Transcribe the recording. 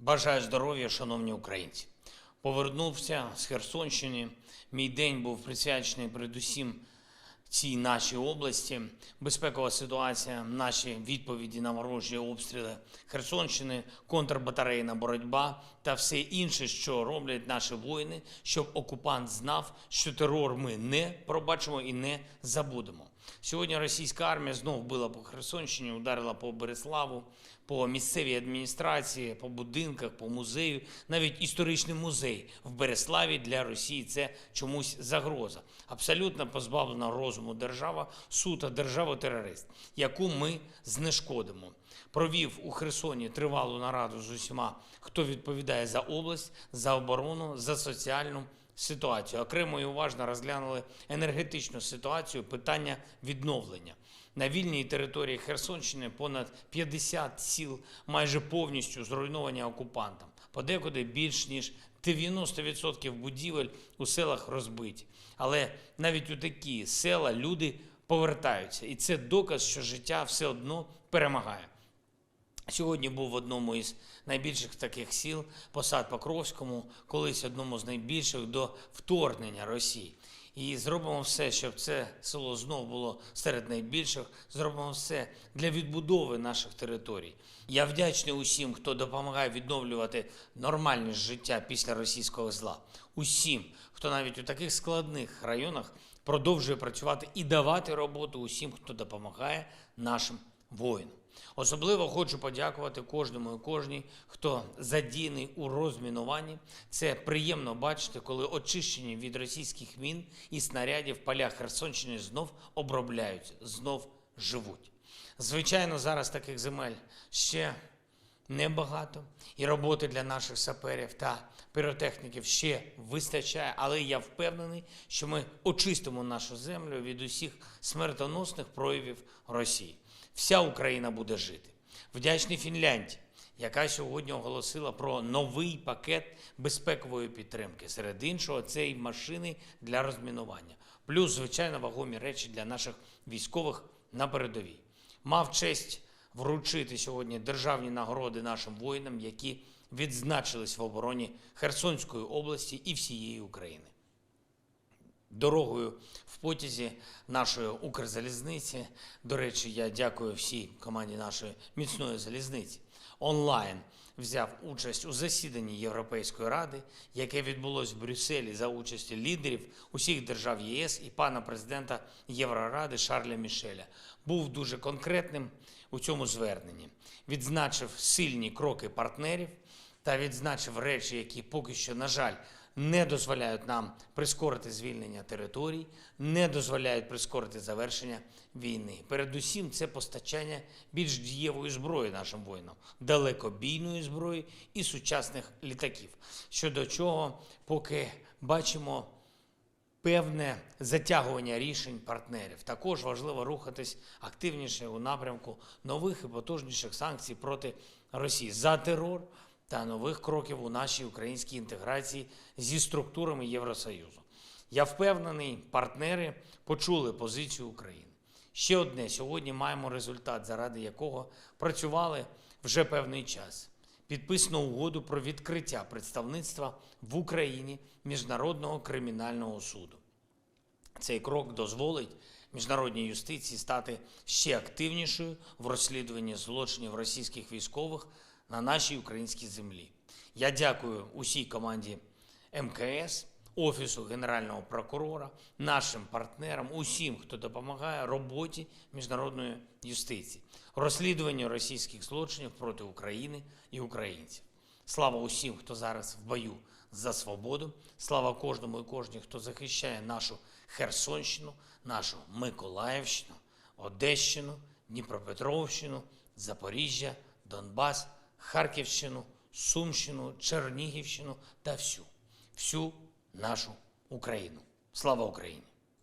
Бажаю здоров'я, шановні українці. Повернувся з Херсонщини. Мій день був присвячений передусім цій нашій області. Безпекова ситуація, наші відповіді на ворожі обстріли Херсонщини, контрбатарейна боротьба та все інше, що роблять наші воїни, щоб окупант знав, що терор ми не пробачимо і не забудемо. Сьогодні російська армія знов била по Херсонщині, ударила по Береславу, по місцевій адміністрації, по будинках, по музею. Навіть історичний музей в Береславі для Росії – це чомусь загроза. Абсолютно позбавлена розуму держава, суто держава-терорист, яку ми знешкодимо. Провів у Херсоні тривалу нараду з усіма, хто відповідає за область, за оборону, за соціальну ситуацію. Окремо і уважно розглянули енергетичну ситуацію, питання відновлення. На вільній території Херсонщини понад 50 сіл майже повністю зруйновані окупантом. Подекуди більш ніж 90% будівель у селах розбиті. Але навіть у такі села люди повертаються. І це доказ, що життя все одно перемагає. Сьогодні був в одному із найбільших таких сіл, Посад-Покровському, колись одному з найбільших до вторгнення Росії. І зробимо все, щоб це село знов було серед найбільших, зробимо все для відбудови наших територій. Я вдячний усім, хто допомагає відновлювати нормальне життя після російського зла. Усім, хто навіть у таких складних районах продовжує працювати і давати роботу усім, хто допомагає нашим воїнам. Особливо хочу подякувати кожному і кожній, хто задіяний у розмінуванні. Це приємно бачити, коли очищені від російських мін і снарядів поля Херсонщини знов обробляються, знов живуть. Звичайно, зараз таких земель ще небагато, і роботи для наших саперів та піротехніків ще вистачає, але я впевнений, що ми очистимо нашу землю від усіх смертоносних проявів Росії. Вся Україна буде жити. Вдячний Фінляндії, яка сьогодні оголосила про новий пакет безпекової підтримки. Серед іншого, це і машини для розмінування. Плюс, звичайно, вагомі речі для наших військових на передовій. Мав честь вручити сьогодні державні нагороди нашим воїнам, які відзначились в обороні Херсонської області і всієї України. Дорогою в потязі нашої Укрзалізниці, до речі, я дякую всій команді нашої міцної залізниці, онлайн взяв участь у засіданні Європейської Ради, яке відбулось в Брюсселі за участі лідерів усіх держав ЄС і пана президента Євроради Шарля Мішеля. Був дуже конкретним у цьому зверненні. Відзначив сильні кроки партнерів та відзначив речі, які поки що, на жаль, не дозволяють нам прискорити звільнення територій, не дозволяють прискорити завершення війни. Передусім, це постачання більш дієвої зброї нашим воїнам, далекобійної зброї і сучасних літаків. Щодо чого, поки бачимо певне затягування рішень партнерів. Також важливо рухатись активніше у напрямку нових і потужніших санкцій проти Росії за терор та нових кроків у нашій українській інтеграції зі структурами Євросоюзу. Я впевнений, партнери почули позицію України. Ще одне, сьогодні маємо результат, заради якого працювали вже певний час. Підписано угоду про відкриття представництва в Україні Міжнародного кримінального суду. Цей крок дозволить міжнародній юстиції стати ще активнішою в розслідуванні злочинів російських військових на нашій українській землі. Я дякую усій команді МКС, Офісу Генерального прокурора, нашим партнерам, усім, хто допомагає роботі міжнародної юстиції, розслідуванню російських злочинів проти України і українців. Слава усім, хто зараз в бою за свободу, слава кожному і кожній, хто захищає нашу Херсонщину, нашу Миколаївщину, Одещину, Дніпропетровщину, Запоріжжя, Донбас, Харківщину, Сумщину, Чернігівщину та всю нашу Україну. Слава Україні!